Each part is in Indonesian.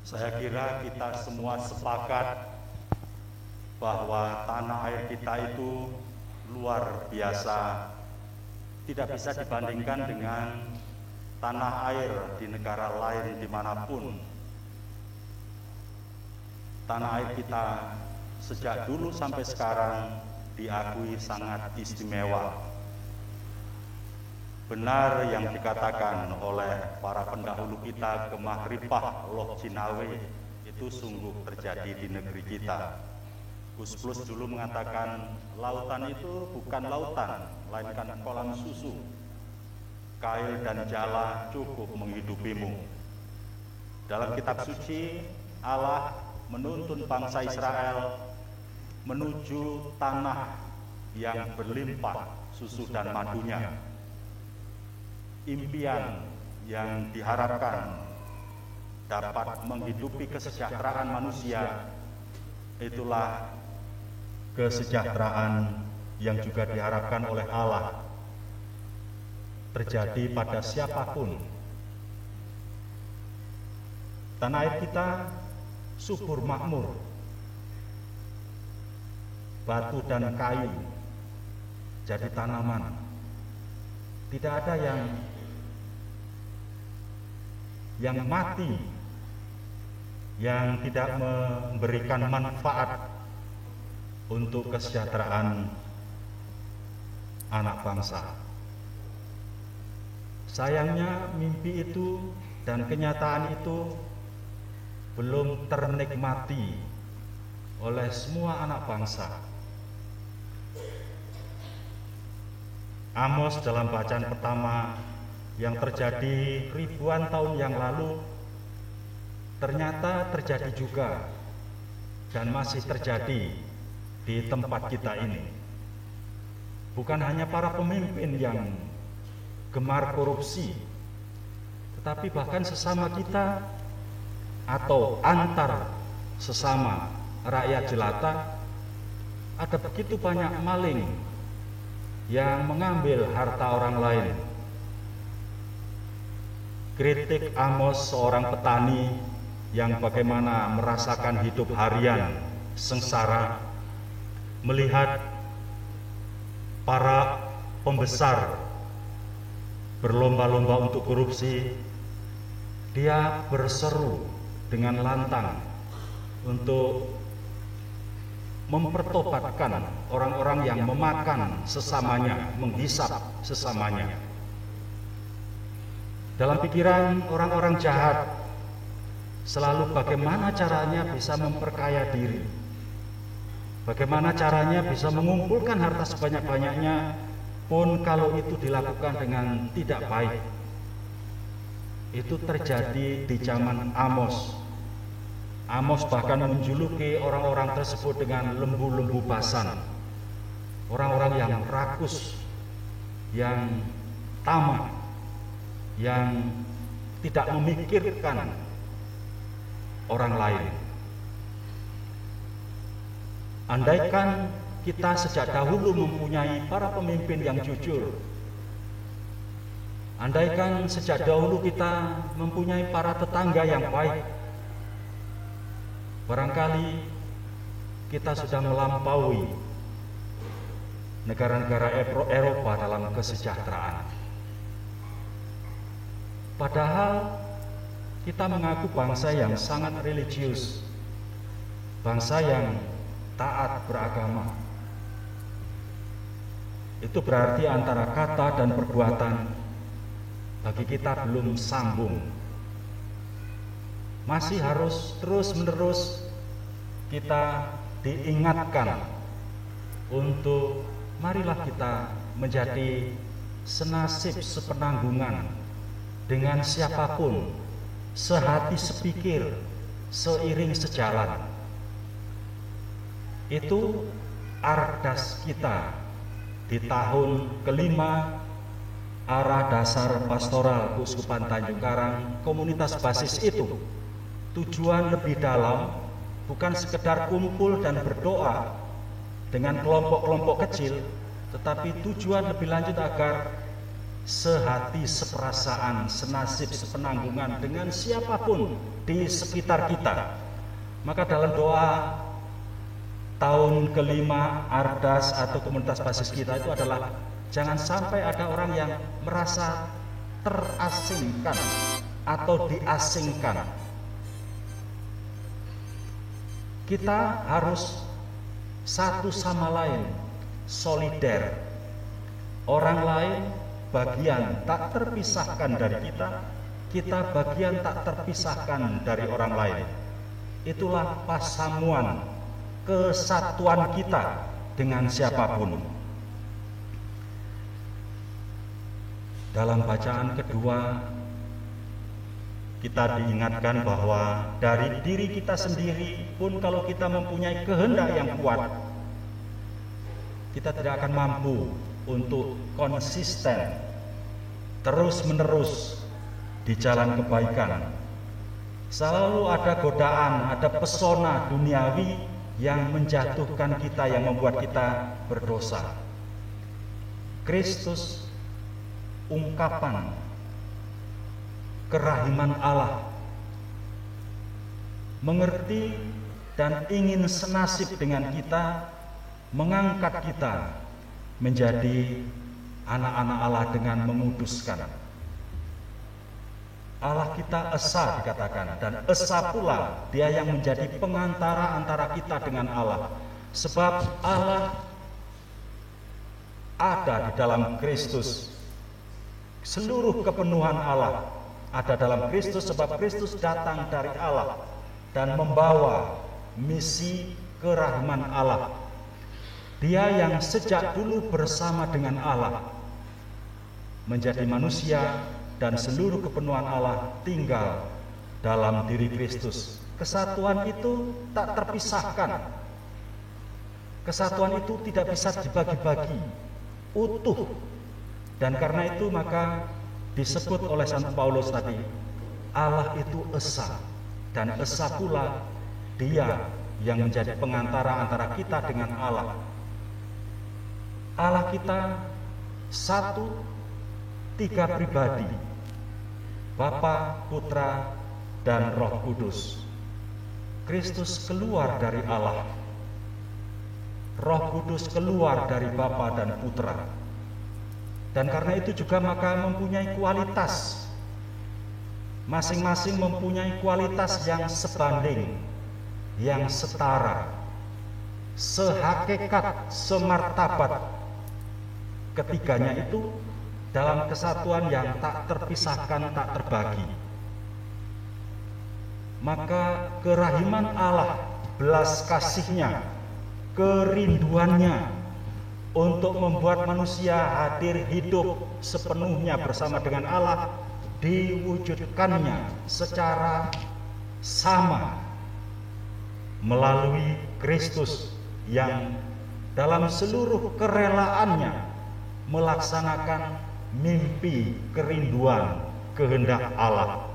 Saya kira kita semua sepakat bahwa tanah air kita itu luar biasa, tidak bisa dibandingkan dengan tanah air di negara lain dimanapun. Tanah air kita sejak dulu sampai sekarang diakui sangat istimewa. Benar yang dikatakan oleh para pendahulu kita, Gemahripah Loh Cinawe itu sungguh terjadi di negeri kita. Gus Plus dulu mengatakan lautan itu bukan lautan, melainkan kolam susu. Kail dan jala cukup menghidupimu. Dalam kitab suci, Allah menuntun bangsa Israel menuju tanah yang berlimpah susu dan madunya. Impian yang diharapkan dapat menghidupi kesejahteraan manusia, itulah kesejahteraan yang juga diharapkan oleh Allah terjadi pada siapapun. Tanah air kita subur makmur, batu dan kayu jadi tanaman, tidak ada yang mati, yang tidak memberikan manfaat untuk kesejahteraan anak bangsa. Sayangnya mimpi itu dan kenyataan itu belum ternikmati oleh semua anak bangsa. Amos dalam bacaan pertama yang terjadi ribuan tahun yang lalu ternyata terjadi juga dan masih terjadi di tempat kita ini. Bukan hanya para pemimpin yang gemar korupsi, tetapi bahkan sesama kita atau antar sesama rakyat jelata ada begitu banyak maling yang mengambil harta orang lain. Kritik Amos, seorang petani yang bagaimana merasakan hidup harian sengsara, melihat para pembesar berlomba-lomba untuk korupsi, dia berseru dengan lantang untuk mempertobatkan orang-orang yang memakan sesamanya, menghisap sesamanya. Dalam pikiran orang-orang jahat selalu bagaimana caranya bisa memperkaya diri, bagaimana caranya bisa mengumpulkan harta sebanyak-banyaknya, pun kalau itu dilakukan dengan tidak baik. Itu terjadi di zaman Amos. Amos bahkan menjuluki orang-orang tersebut dengan lembu-lembu basan, orang-orang yang rakus, yang tamak, yang tidak memikirkan orang lain. Andaikan kita sejak dahulu mempunyai para pemimpin yang jujur, andaikan sejak dahulu kita mempunyai para tetangga yang baik, barangkali kita sudah melampaui negara-negara Eropa dalam kesejahteraan. Padahal kita mengaku bangsa yang sangat religius, bangsa yang taat beragama. Itu berarti antara kata dan perbuatan bagi kita belum sambung. Masih harus terus-menerus kita diingatkan untuk marilah kita menjadi senasib sepenanggungan dengan siapapun, sehati sepikir, seiring sejalan. Itu ardas kita di tahun kelima arah dasar pastoral Keuskupan Tanjung Karang, komunitas basis itu. Tujuan lebih dalam bukan sekedar kumpul dan berdoa dengan kelompok-kelompok kecil, tetapi tujuan lebih lanjut agar sehati, seperasaan, senasib, sepenanggungan dengan siapapun di sekitar kita. Maka dalam doa tahun kelima Ardas atau komunitas basis kita itu adalah jangan sampai ada orang yang merasa terasingkan atau diasingkan. Kita harus satu sama lain solider. Orang lain bagian tak terpisahkan dari kita, kita bagian tak terpisahkan dari orang lain. Itulah pasamuan kesatuan kita dengan siapapun. Dalam bacaan kedua, kita diingatkan bahwa dari diri kita sendiri pun kalau kita mempunyai kehendak yang kuat, kita tidak akan mampu untuk konsisten terus-menerus di jalan kebaikan. Selalu ada godaan, ada pesona duniawi yang menjatuhkan kita, yang membuat kita berdosa. Kristus, ungkapan kerahiman Allah, mengerti dan ingin senasib dengan kita, mengangkat kita menjadi anak-anak Allah dengan menguduskan. Allah kita esa dikatakan, dan esa pula dia yang menjadi pengantara antara kita dengan Allah. Sebab Allah ada di dalam Kristus. Seluruh kepenuhan Allah ada dalam Kristus, sebab Kristus datang dari Allah dan membawa misi kerahiman Allah. Dia yang sejak dulu bersama dengan Allah menjadi manusia, dan seluruh kepenuhan Allah tinggal dalam diri Kristus. Kesatuan itu tak terpisahkan. Kesatuan itu tidak bisa dibagi-bagi, utuh. Dan karena itu maka disebut oleh Santo Paulus tadi, Allah itu esa, dan esa pula dia yang menjadi pengantara antara kita dengan Allah. Allah kita satu, tiga pribadi, Bapa, Putra, dan Roh Kudus. Kristus keluar dari Allah, Roh Kudus keluar dari Bapa dan Putra. Dan karena itu juga maka mempunyai kualitas, masing-masing mempunyai kualitas yang sebanding, yang setara, sehakikat, semartabat. Ketiganya itu dalam kesatuan yang tak terpisahkan, tak terbagi. Maka kerahiman Allah, belas kasihnya, kerinduannya untuk membuat manusia hadir hidup sepenuhnya bersama dengan Allah, diwujudkannya secara sama melalui Kristus yang dalam seluruh kerelaannya melaksanakan mimpi kerinduan kehendak Allah.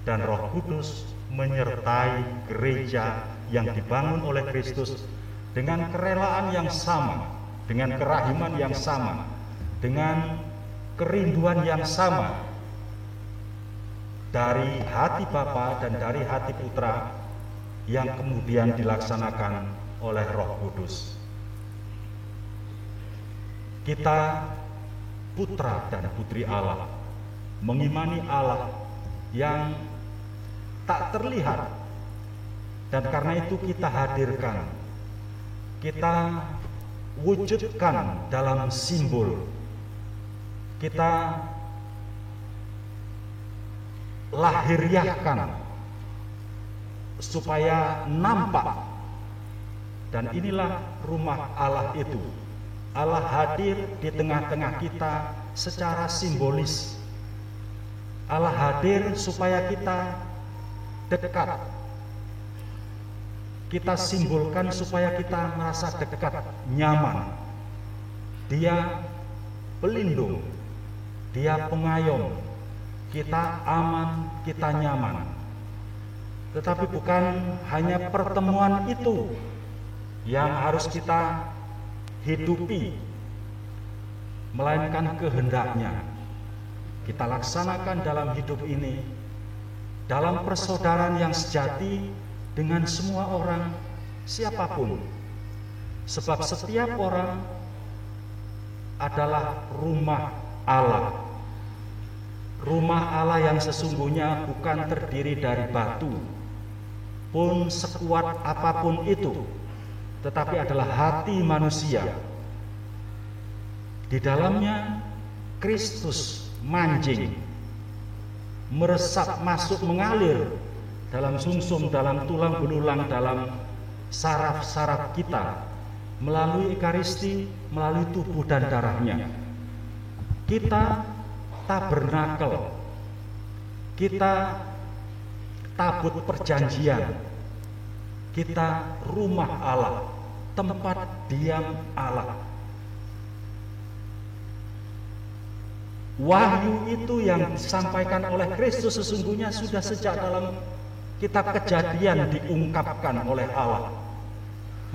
Dan Roh Kudus menyertai gereja yang dibangun oleh Kristus dengan kerelaan yang sama, dengan kerahiman yang sama, dengan kerinduan yang sama dari hati Bapa dan dari hati Putra, yang kemudian dilaksanakan oleh Roh Kudus. Kita putra dan putri Allah, mengimani Allah yang tak terlihat, dan karena itu kita hadirkan, kita wujudkan dalam simbol, kita lahiriahkan supaya nampak. Dan inilah rumah Allah itu. Allah hadir di tengah-tengah kita secara simbolis. Allah hadir supaya kita dekat. Kita simbolkan supaya kita merasa dekat, nyaman. Dia pelindung, dia pengayom. Kita aman, kita nyaman. Tetapi bukan hanya pertemuan itu yang harus kita hidupi. melainkan kehendaknya. Kita laksanakan dalam hidup ini, dalam persaudaraan yang sejati dengan semua orang, siapapun. Sebab setiap orang adalah rumah Allah. Rumah Allah yang sesungguhnya bukan terdiri dari batu, pun sekuat apapun itu, tetapi adalah hati manusia. Di dalamnya Kristus manjing, meresap masuk, mengalir dalam sumsum, dalam tulang belulang, dalam saraf-saraf kita, melalui Ekaristi, melalui tubuh dan darahnya. Kita tabernakel, kita tabut perjanjian, kita rumah Allah, tempat diam Allah. Wahyu itu yang disampaikan oleh Kristus sesungguhnya sudah sejak dalam kitab Kejadian diungkapkan oleh Allah.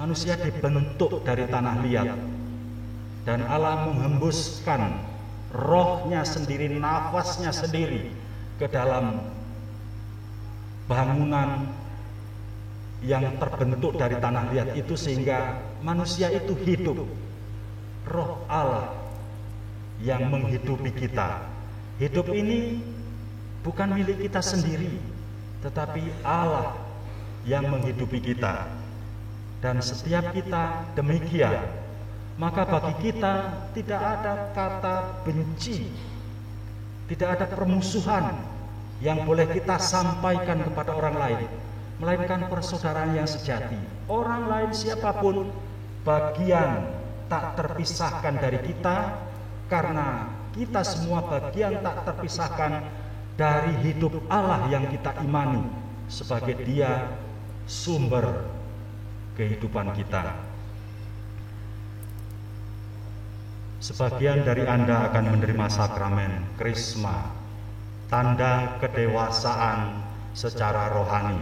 Manusia dibentuk dari tanah liat, dan Allah menghembuskan rohnya sendiri, nafasnya sendiri ke dalam bangunan yang terbentuk dari tanah liat itu, sehingga manusia itu hidup. Roh Allah yang menghidupi kita. Hidup ini bukan milik kita sendiri, tetapi Allah yang menghidupi kita. Dan setiap kita demikian, maka bagi kita tidak ada kata benci, tidak ada permusuhan yang boleh kita sampaikan kepada orang lain, melainkan persaudaraan yang sejati. Orang lain siapapun bagian tak terpisahkan dari kita, karena kita semua bagian tak terpisahkan dari hidup Allah yang kita imani sebagai Dia sumber kehidupan kita. Sebagian dari Anda akan menerima sakramen Krisma, tanda kedewasaan secara rohani.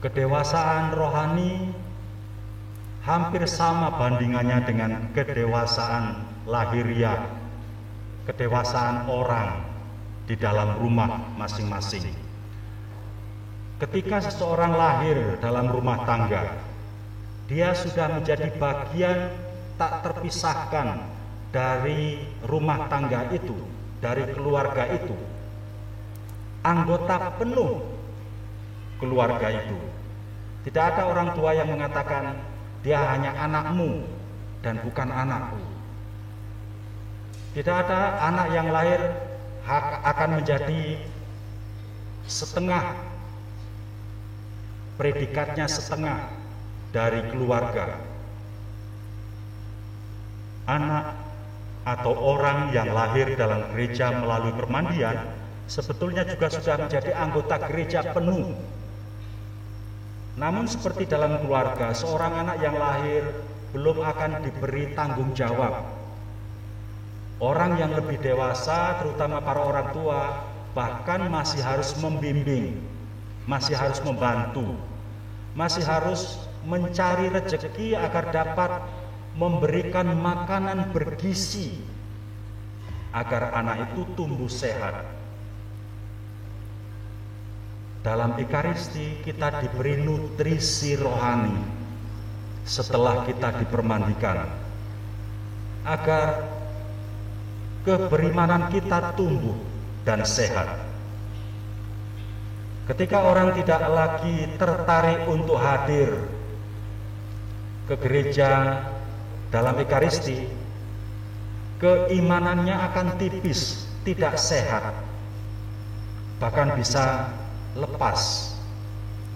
Kedewasaan rohani hampir sama bandingannya dengan kedewasaan lahiriah, kedewasaan orang di dalam rumah masing-masing. Ketika seseorang lahir dalam rumah tangga, dia sudah menjadi bagian tak terpisahkan dari rumah tangga itu, dari keluarga itu, anggota penuh keluarga itu. Tidak ada orang tua yang mengatakan dia hanya anakmu dan bukan anakku. Tidak ada anak yang lahir akan menjadi setengah, predikatnya setengah dari keluarga. Anak atau orang yang lahir dalam gereja melalui permandian sebetulnya juga sudah menjadi anggota gereja penuh. Namun seperti dalam keluarga, seorang anak yang lahir belum akan diberi tanggung jawab. Orang yang lebih dewasa, terutama para orang tua, bahkan masih harus membimbing, masih harus membantu, masih harus mencari rezeki agar dapat memberikan makanan bergizi agar anak itu tumbuh sehat. Dalam Ekaristi kita diberi nutrisi rohani setelah kita dipermandikan, agar keberimanan kita tumbuh dan sehat. Ketika orang tidak lagi tertarik untuk hadir ke gereja dalam Ekaristi, keimanannya akan tipis, tidak sehat, bahkan bisa lepas.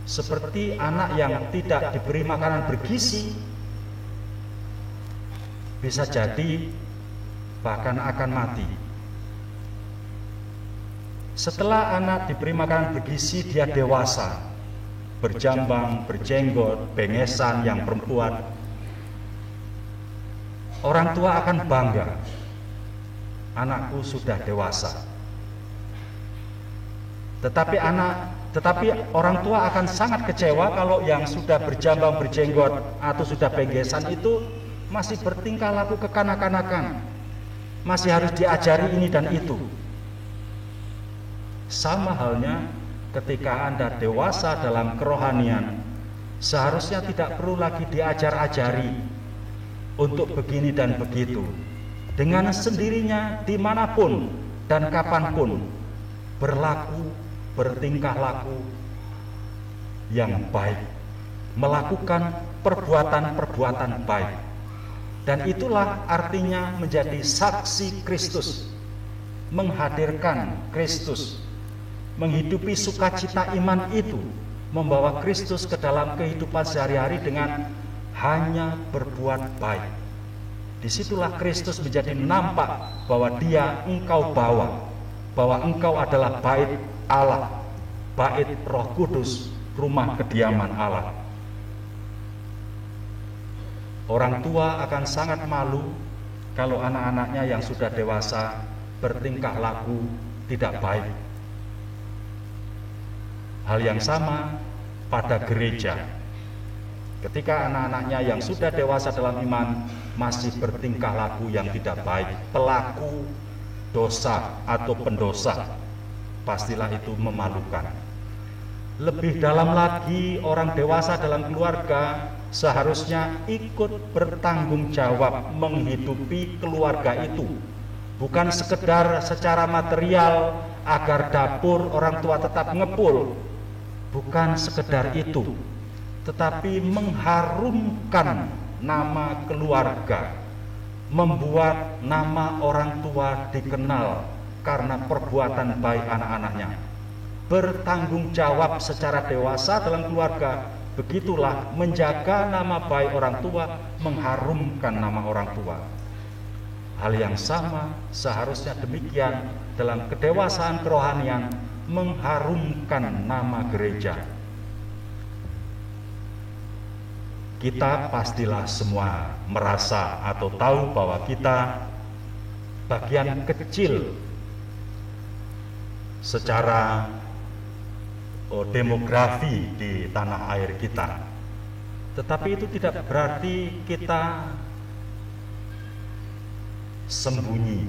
Seperti anak yang tidak diberi makanan bergizi, bisa jadi bahkan akan mati. Setelah anak diberi makanan bergizi, dia dewasa, berjambang, berjenggot, bengesan yang perempuan. Orang tua akan bangga, anakku sudah dewasa. Tetapi orang tua akan sangat kecewa kalau yang sudah berjambang, berjenggot atau sudah benggesan itu masih bertingkah laku kekanak-kanakan, masih harus diajari ini dan itu. Sama halnya ketika Anda dewasa dalam kerohanian, seharusnya tidak perlu lagi diajar-ajari untuk begini dan begitu. Dengan sendirinya dimanapun dan kapanpun bertingkah laku yang baik, melakukan perbuatan-perbuatan baik. Dan itulah artinya menjadi saksi Kristus, menghadirkan Kristus, menghidupi sukacita iman itu, membawa Kristus ke dalam kehidupan sehari-hari dengan hanya berbuat baik. Disitulah Kristus menjadi nampak bahwa Dia engkau bawa, bahwa engkau adalah bait Allah, bait Roh Kudus, rumah kediaman Allah. Orang tua akan sangat malu kalau anak-anaknya yang sudah dewasa bertingkah laku tidak baik. Hal yang sama pada gereja. Ketika anak-anaknya yang sudah dewasa dalam iman masih bertingkah laku yang tidak baik, pelaku dosa atau pendosa, pastilah itu memalukan. Lebih dalam lagi, orang dewasa dalam keluarga seharusnya ikut bertanggung jawab menghidupi keluarga itu. Bukan sekedar secara material agar dapur orang tua tetap ngepul. Bukan sekedar itu, tetapi mengharumkan nama keluarga, membuat nama orang tua dikenal karena perbuatan baik anak-anaknya. Bertanggung jawab secara dewasa dalam keluarga, begitulah menjaga nama baik orang tua, mengharumkan nama orang tua. Hal yang sama seharusnya demikian dalam kedewasaan kerohanian, mengharumkan nama gereja. Kita pastilah semua merasa atau tahu bahwa kita bagian kecil secara demografi di tanah air kita. Tetapi itu tidak berarti kita sembunyi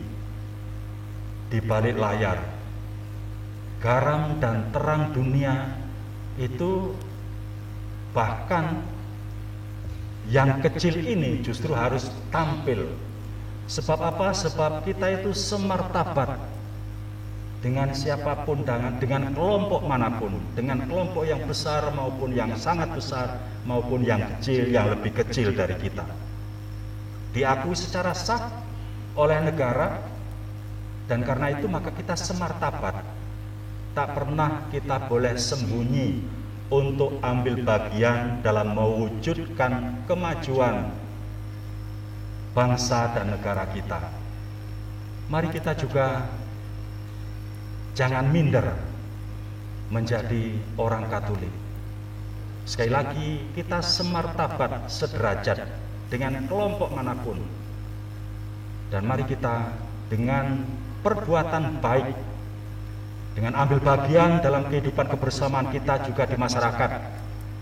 di balik layar. Garam dan terang dunia itu, bahkan yang kecil ini justru harus tampil. Sebab apa? Sebab kita itu semartabat dengan siapapun, dengan kelompok manapun, dengan kelompok yang besar maupun yang sangat besar, maupun yang kecil, yang lebih kecil dari kita. Diakui secara sah oleh negara, dan karena itu maka kita semartabat. Tak pernah kita boleh sembunyi untuk ambil bagian dalam mewujudkan kemajuan bangsa dan negara kita. Mari kita juga jangan minder menjadi orang Katolik. Sekali lagi, kita semartabat, sederajat dengan kelompok manapun. Dan mari kita dengan perbuatan baik, dengan ambil bagian dalam kehidupan kebersamaan kita juga di masyarakat,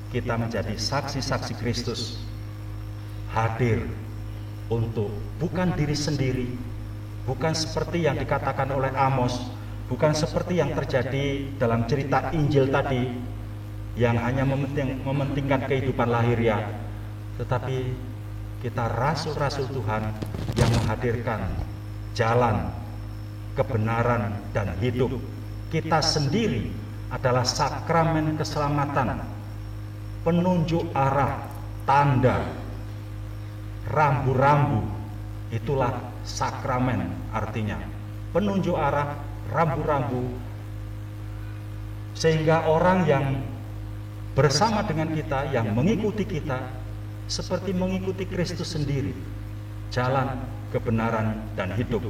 kita menjadi saksi-saksi Kristus, hadir untuk bukan diri sendiri, bukan seperti yang dikatakan oleh Amos, bukan seperti yang terjadi dalam cerita Injil tadi, yang hanya mementingkan kehidupan lahiriah, tetapi kita rasul-rasul Tuhan yang menghadirkan jalan, kebenaran, dan hidup. Kita sendiri adalah sakramen keselamatan, penunjuk arah, tanda, rambu-rambu. Itulah sakramen artinya, penunjuk arah, rambu-rambu, sehingga orang yang bersama dengan kita, yang mengikuti kita, seperti mengikuti Kristus sendiri, jalan, kebenaran, dan hidup.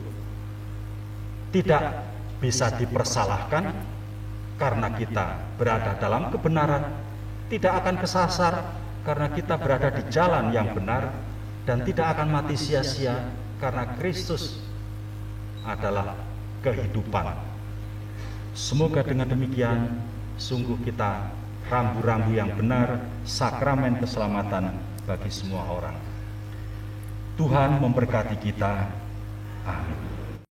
Tidak bisa dipersalahkan karena kita berada dalam kebenaran, tidak akan kesasar karena kita berada di jalan yang benar, dan tidak akan mati sia-sia karena Kristus adalah kehidupan. Semoga dengan demikian sungguh kita rambu-rambu yang benar, sakramen keselamatan bagi semua orang. Tuhan memberkati kita. Amin.